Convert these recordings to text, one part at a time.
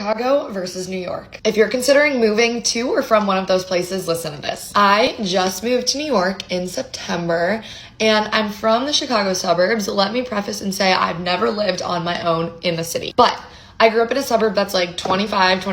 Chicago versus New York. If you're considering moving to or from one of those places, listen to this. I just moved to New York in September and I'm from the Chicago suburbs. Let me preface and say I've never lived on my own in the city, but I grew up in a suburb that's like 20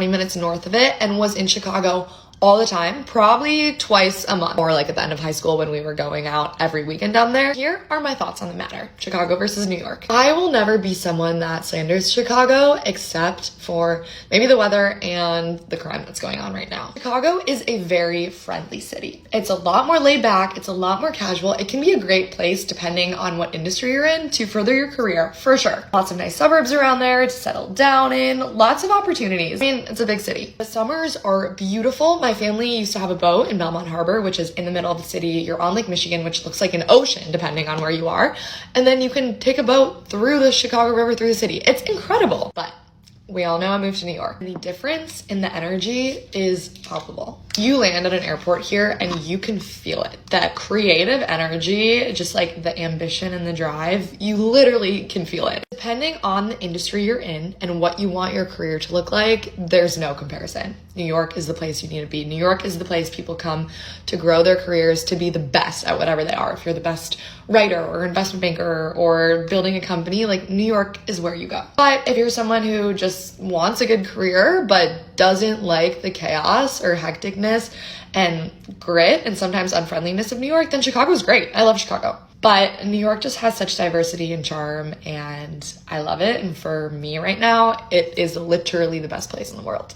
minutes north of it and was in Chicago all the time, probably twice a month, or like at the end of high school when we were going out every weekend down there. Here are my thoughts on the matter. Chicago versus New York. I will never be someone that slanders Chicago except for maybe the weather and the crime that's going on right now. Chicago is a very friendly city. It's a lot more laid back. It's a lot more casual. It can be a great place depending on what industry you're in to further your career, for sure. Lots of nice suburbs around there to settle down in, lots of opportunities. I mean, it's a big city. The summers are beautiful. My family used to have a boat in Belmont Harbor, which is in the middle of the city. You're on Lake Michigan, which looks like an ocean depending on where you are. And then you can take a boat through the Chicago River through the city. It's incredible. But we all know I moved to New York. The difference in the energy is palpable. You land at an airport here and you can feel it. That creative energy, just like the ambition and the drive, you literally can feel it. Depending on the industry you're in and what you want your career to look like, there's no comparison. New York is the place you need to be. New York is the place people come to grow their careers, to be the best at whatever they are. If you're the best writer or investment banker or building a company, like New York is where you go. But if you're someone who just wants a good career but doesn't like the chaos or hecticness and grit and sometimes unfriendliness of New York, then Chicago's great. I love Chicago. But New York just has such diversity and charm and I love it. And for me right now, it is literally the best place in the world.